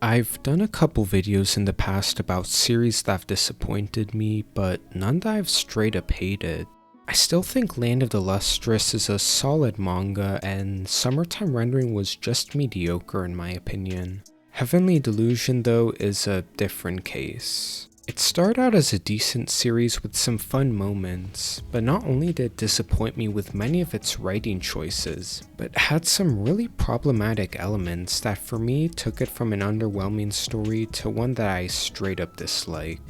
I've done a couple videos in the past about series that have disappointed me, but none that I've straight up hated. I still think Land of the Lustrous is a solid manga, and Summertime Rendering was just mediocre in my opinion. Heavenly Delusion though is a different case. It started out as a decent series with some fun moments, but not only did it disappoint me with many of its writing choices, but had some really problematic elements that for me took it from an underwhelming story to one that I straight up dislike.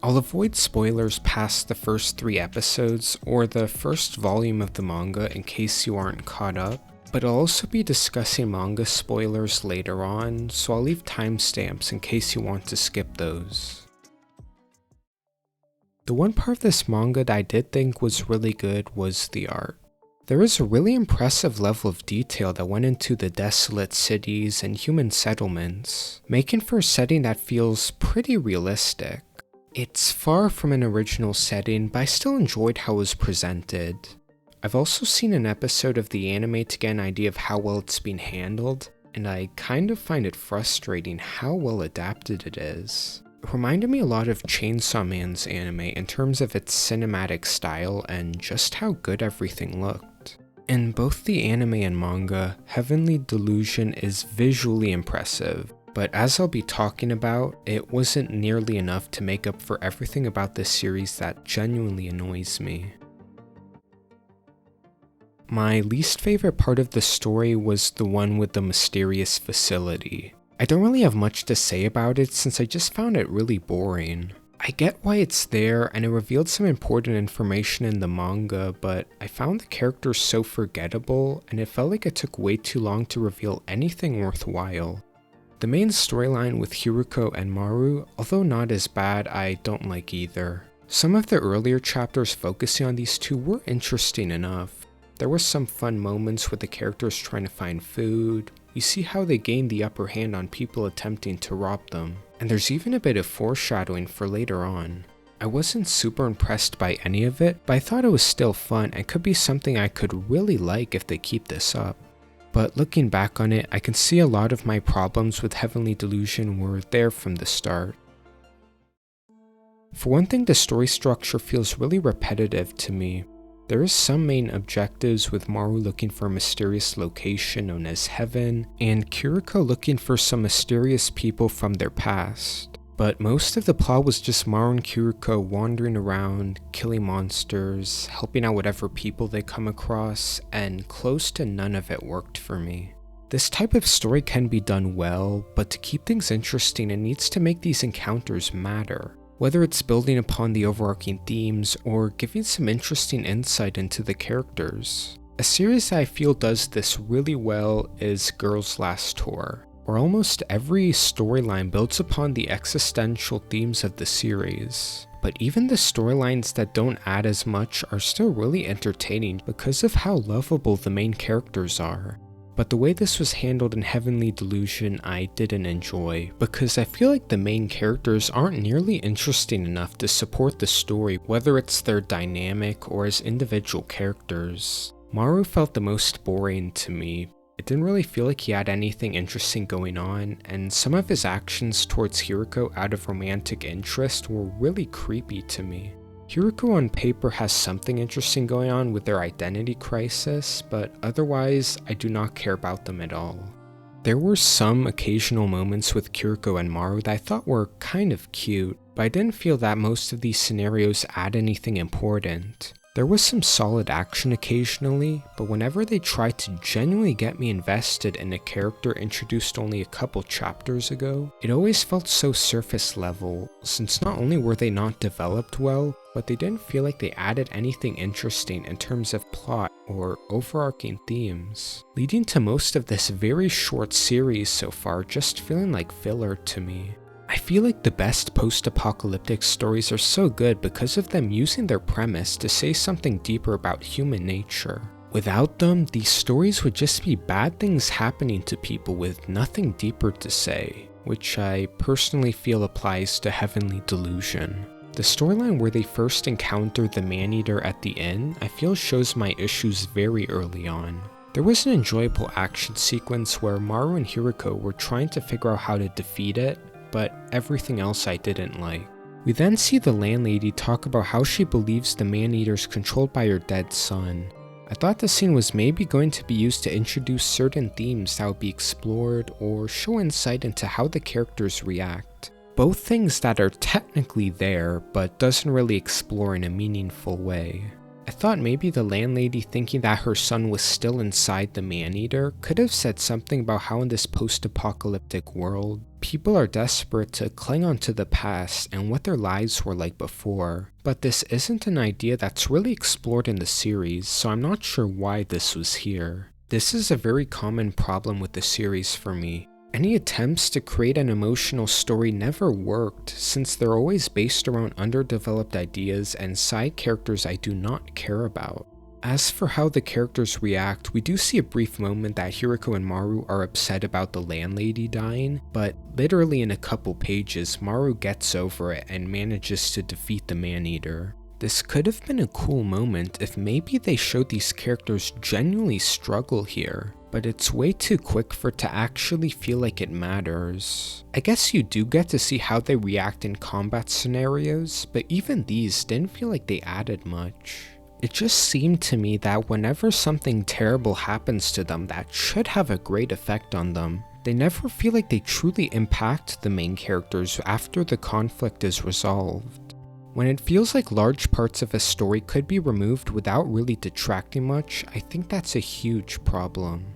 I'll avoid spoilers past the first 3 episodes or the first volume of the manga in case you aren't caught up, but I'll also be discussing manga spoilers later on, so I'll leave timestamps in case you want to skip those. The one part of this manga that I did think was really good was the art. There is a really impressive level of detail that went into the desolate cities and human settlements, making for a setting that feels pretty realistic. It's far from an original setting, but I still enjoyed how it was presented. I've also seen an episode of the anime to get an idea of how well it's being handled, and I kind of find it frustrating how well adapted it is. It reminded me a lot of Chainsaw Man's anime in terms of its cinematic style and just how good everything looked. In both the anime and manga, Heavenly Delusion is visually impressive, but as I'll be talking about, it wasn't nearly enough to make up for everything about this series that genuinely annoys me. My least favorite part of the story was the one with the mysterious facility. I don't really have much to say about it since I just found it really boring. I get why it's there and it revealed some important information in the manga, but I found the characters so forgettable and it felt like it took way too long to reveal anything worthwhile. The main storyline with Hiruko and Maru, although not as bad, I don't like either. Some of the earlier chapters focusing on these two were interesting enough. There were some fun moments with the characters trying to find food. You see how they gain the upper hand on people attempting to rob them, and there's even a bit of foreshadowing for later on. I wasn't super impressed by any of it, but I thought it was still fun and could be something I could really like if they keep this up. But looking back on it, I can see a lot of my problems with Heavenly Delusion were there from the start. For one thing, the story structure feels really repetitive to me. There is some main objectives with Maru looking for a mysterious location known as Heaven, and Kiriko looking for some mysterious people from their past. But most of the plot was just Maru and Kiriko wandering around, killing monsters, helping out whatever people they come across, and close to none of it worked for me. This type of story can be done well, but to keep things interesting it needs to make these encounters matter. Whether it's building upon the overarching themes or giving some interesting insight into the characters. A series that I feel does this really well is Girls' Last Tour, where almost every storyline builds upon the existential themes of the series. But even the storylines that don't add as much are still really entertaining because of how lovable the main characters are. But the way this was handled in Heavenly Delusion I didn't enjoy, because I feel like the main characters aren't nearly interesting enough to support the story, whether it's their dynamic or as individual characters. Maru felt the most boring to me. It didn't really feel like he had anything interesting going on, and some of his actions towards Hiroko out of romantic interest were really creepy to me. Hiroko on paper has something interesting going on with their identity crisis, but otherwise I do not care about them at all. There were some occasional moments with Kiriko and Maru that I thought were kind of cute, but I didn't feel that most of these scenarios add anything important. There was some solid action occasionally, but whenever they tried to genuinely get me invested in a character introduced only a couple chapters ago, it always felt so surface level, since not only were they not developed well, but they didn't feel like they added anything interesting in terms of plot or overarching themes, leading to most of this very short series so far just feeling like filler to me. I feel like the best post-apocalyptic stories are so good because of them using their premise to say something deeper about human nature. Without them, these stories would just be bad things happening to people with nothing deeper to say, which I personally feel applies to Heavenly Delusion. The storyline where they first encounter the man-eater at the inn, I feel shows my issues very early on. There was an enjoyable action sequence where Maru and Hiriko were trying to figure out how to defeat it, but everything else I didn't like. We then see the landlady talk about how she believes the man-eater's controlled by her dead son. I thought the scene was maybe going to be used to introduce certain themes that would be explored or show insight into how the characters react. Both things that are technically there, but doesn't really explore in a meaningful way. I thought maybe the landlady thinking that her son was still inside the man-eater could have said something about how in this post-apocalyptic world, people are desperate to cling on to the past and what their lives were like before. But this isn't an idea that's really explored in the series, so I'm not sure why this was here. This is a very common problem with the series for me. Any attempts to create an emotional story never worked, since they're always based around underdeveloped ideas and side characters I do not care about. As for how the characters react, we do see a brief moment that Hiriko and Maru are upset about the landlady dying, but literally in a couple pages, Maru gets over it and manages to defeat the man-eater. This could have been a cool moment if maybe they showed these characters genuinely struggle here, but it's way too quick for it to actually feel like it matters. I guess you do get to see how they react in combat scenarios, but even these didn't feel like they added much. It just seemed to me that whenever something terrible happens to them that should have a great effect on them, they never feel like they truly impact the main characters after the conflict is resolved. When it feels like large parts of a story could be removed without really detracting much, I think that's a huge problem.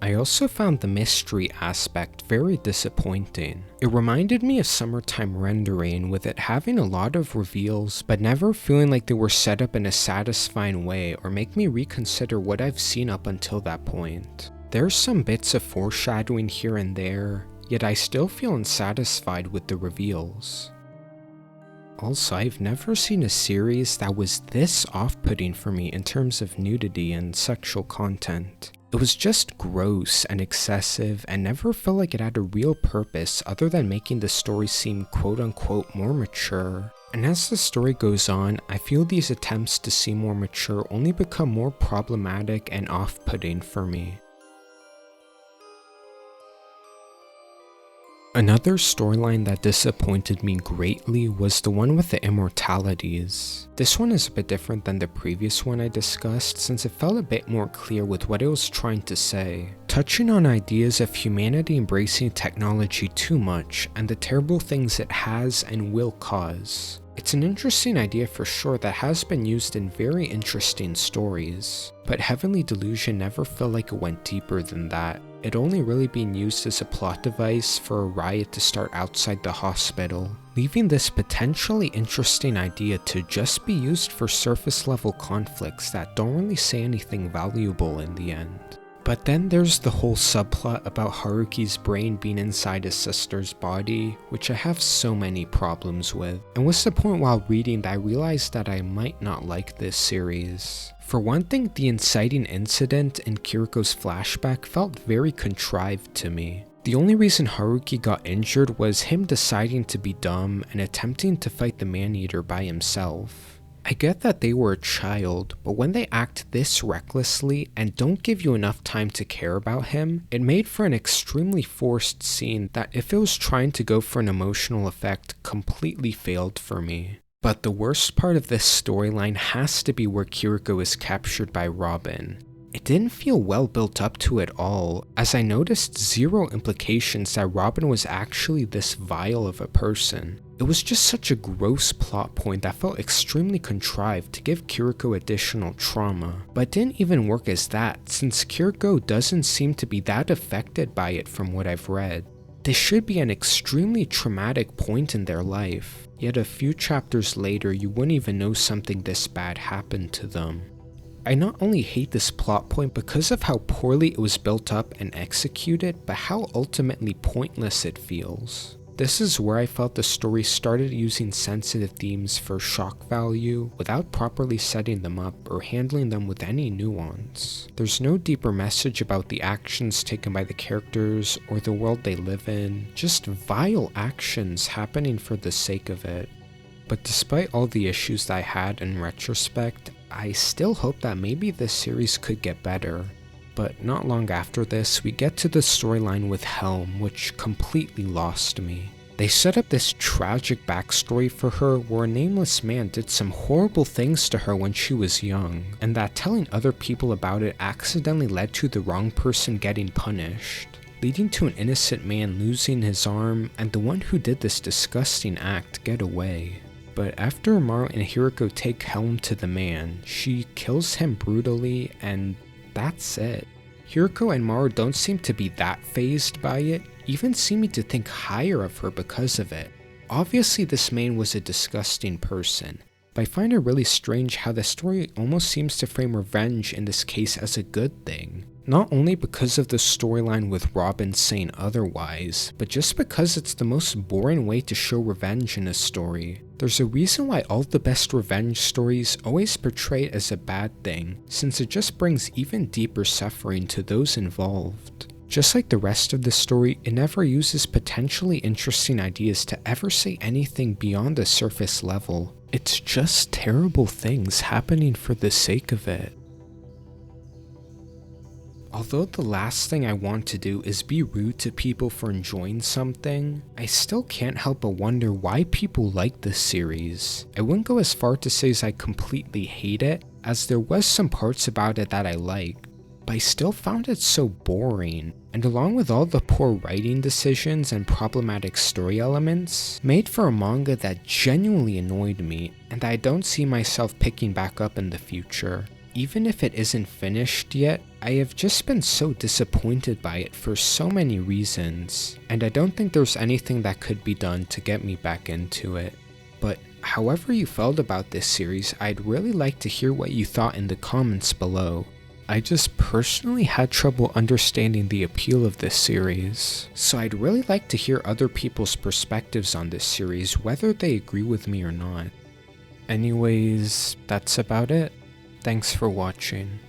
I also found the mystery aspect very disappointing. It reminded me of Summertime Rendering, with it having a lot of reveals, but never feeling like they were set up in a satisfying way or make me reconsider what I've seen up until that point. There's some bits of foreshadowing here and there, yet I still feel unsatisfied with the reveals. Also, I've never seen a series that was this off-putting for me in terms of nudity and sexual content. It was just gross and excessive and never felt like it had a real purpose other than making the story seem quote-unquote more mature. And as the story goes on, I feel these attempts to seem more mature only become more problematic and off-putting for me. Another storyline that disappointed me greatly was the one with the Immortalities. This one is a bit different than the previous one I discussed, since it felt a bit more clear with what it was trying to say, touching on ideas of humanity embracing technology too much and the terrible things it has and will cause. It's an interesting idea for sure that has been used in very interesting stories, but Heavenly Delusion never felt like it went deeper than that. It only really being used as a plot device for a riot to start outside the hospital, leaving this potentially interesting idea to just be used for surface level conflicts that don't really say anything valuable in the end. But then there's the whole subplot about Haruki's brain being inside his sister's body, which I have so many problems with, and was the point while reading that I realized that I might not like this series. For one thing, the inciting incident in Kiriko's flashback felt very contrived to me. The only reason Haruki got injured was him deciding to be dumb and attempting to fight the man-eater by himself. I get that they were a child, but when they act this recklessly and don't give you enough time to care about him, it made for an extremely forced scene that, if it was trying to go for an emotional effect, completely failed for me. But the worst part of this storyline has to be where Kiriko is captured by Robin. It didn't feel well built up to at all, as I noticed zero implications that Robin was actually this vile of a person. It was just such a gross plot point that felt extremely contrived to give Kiriko additional trauma, but didn't even work as that, since Kiriko doesn't seem to be that affected by it from what I've read. This should be an extremely traumatic point in their life, yet a few chapters later you wouldn't even know something this bad happened to them. I not only hate this plot point because of how poorly it was built up and executed, but how ultimately pointless it feels. This is where I felt the story started using sensitive themes for shock value without properly setting them up or handling them with any nuance. There's no deeper message about the actions taken by the characters or the world they live in, just vile actions happening for the sake of it. But despite all the issues that I had in retrospect, I still hope that maybe this series could get better. But not long after this, we get to the storyline with Helm, which completely lost me. They set up this tragic backstory for her where a nameless man did some horrible things to her when she was young, and that telling other people about it accidentally led to the wrong person getting punished, leading to an innocent man losing his arm and the one who did this disgusting act get away. But after Maru and Hiroko take Helm to the man, she kills him brutally and that's it. Hiroko and Maru don't seem to be that fazed by it, even seeming to think higher of her because of it. Obviously this man was a disgusting person, but I find it really strange how the story almost seems to frame revenge in this case as a good thing. Not only because of the storyline with Robin saying otherwise, but just because it's the most boring way to show revenge in a story. There's a reason why all the best revenge stories always portray it as a bad thing, since it just brings even deeper suffering to those involved. Just like the rest of the story, it never uses potentially interesting ideas to ever say anything beyond the surface level. It's just terrible things happening for the sake of it. Although the last thing I want to do is be rude to people for enjoying something, I still can't help but wonder why people like this series. I wouldn't go as far to say as I completely hate it, as there was some parts about it that I liked, but I still found it so boring, and along with all the poor writing decisions and problematic story elements, made for a manga that genuinely annoyed me, and I don't see myself picking back up in the future. Even if it isn't finished yet, I have just been so disappointed by it for so many reasons, and I don't think there's anything that could be done to get me back into it. But however you felt about this series, I'd really like to hear what you thought in the comments below. I just personally had trouble understanding the appeal of this series, so I'd really like to hear other people's perspectives on this series, whether they agree with me or not. Anyways, that's about it. Thanks for watching.